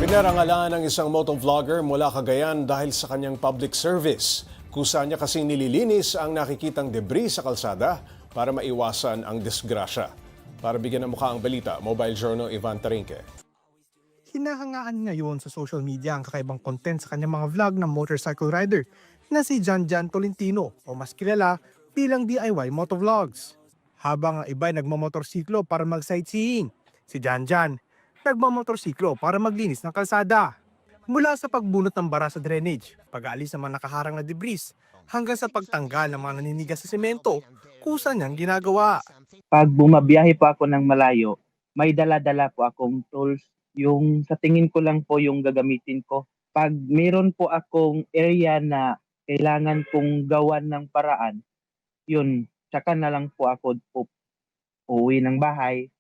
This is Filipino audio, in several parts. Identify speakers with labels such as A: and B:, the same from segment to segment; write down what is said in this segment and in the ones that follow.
A: Pinarangalan ng isang motovlogger mula Cagayan dahil sa kanyang public service. Kusa niya kasing nililinis ang nakikitang debris sa kalsada para maiwasan ang disgrasya. Para bigyan ng mukha ang balita, Mobile Journal Ivan Tarinque.
B: Hinahangaan ngayon sa social media ang kakaibang content sa kanyang mga vlog ng motorcycle rider na si Janjan Tolentino o mas kilala bilang DIY Motovlogs. Habang ang iba ay nagmamotorsiklo para mag-sightseeing, si Janjan nagmamotorsiklo para maglinis ng kalsada. Mula sa pagbunot ng bara sa drainage, pag-aalis ng mga nakaharang na debris, hanggang sa pagtanggal ng mga naninigas sa semento, kusa niyang ginagawa.
C: Pag bumabiyahe po ako ng malayo, may dala-dala po akong tools. Yung sa tingin ko lang po yung gagamitin ko. Pag meron po akong area na kailangan kong gawan ng paraan, yun, tsaka na lang po ako uuwi ng bahay.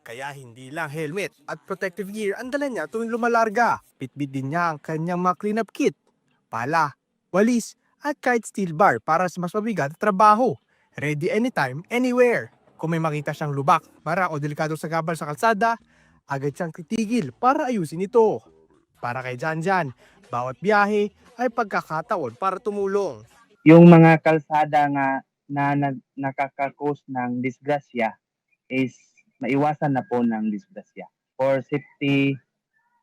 B: Kaya hindi lang helmet at protective gear ang dala niya tuwing lumalarga. Bitbit din niya ang kanyang mga cleanup kit, pala, walis at kahit steel bar para sa mas mabigat na trabaho. Ready anytime, anywhere. Kung may makita siyang lubak, mara o delikado sa gabal sa kalsada, agad siyang titigil para ayusin ito. Para kay Janjan, bawat biyahe ay pagkakataon para tumulong.
C: Yung mga kalsada nga na nakakakos ng disgrasya is maiwasan na po ng disgrasya. For safety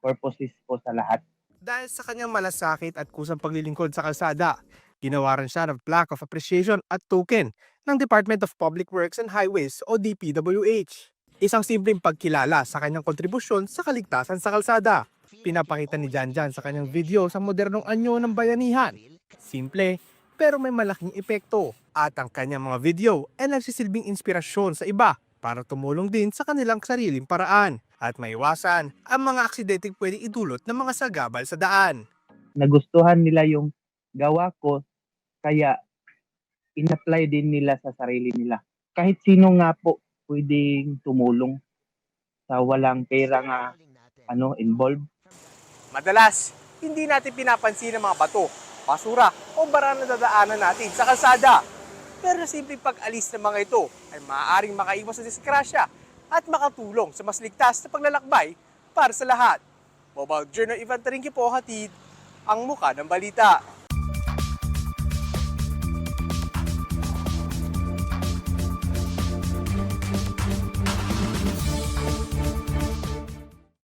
C: purposes po sa lahat.
B: Dahil sa kanyang malasakit at kusang paglilingkod sa kalsada, ginawaran siya ng plaque of appreciation at token ng Department of Public Works and Highways o DPWH. Isang simpleng pagkilala sa kanyang kontribusyon sa kaligtasan sa kalsada. Pinapakita ni Janjan sa kanyang video sa modernong anyo ng bayanihan. Simple, pero may malaking epekto. At ang kanyang mga video ay nagsisilbing inspirasyon sa iba para tumulong din sa kanilang sariling paraan at maiwasan ang mga aksidenteng pwedeng idulot ng mga sagabal sa daan.
C: Nagustuhan nila yung gawa ko, kaya in-apply din nila sa sarili nila. Kahit sino nga po pwedeng tumulong sa walang pera nga involved.
B: Madalas, hindi natin pinapansin ang mga bato, basura o bara na dadaanan natin sa kalsada. Pero sa simpleng pag-alis ng mga ito ay maaaring makaiwas sa disgrasya at makatulong sa mas ligtas na paglalakbay para sa lahat. Mobile Journal Ivan Tarinque po, hatid ang muka ng balita.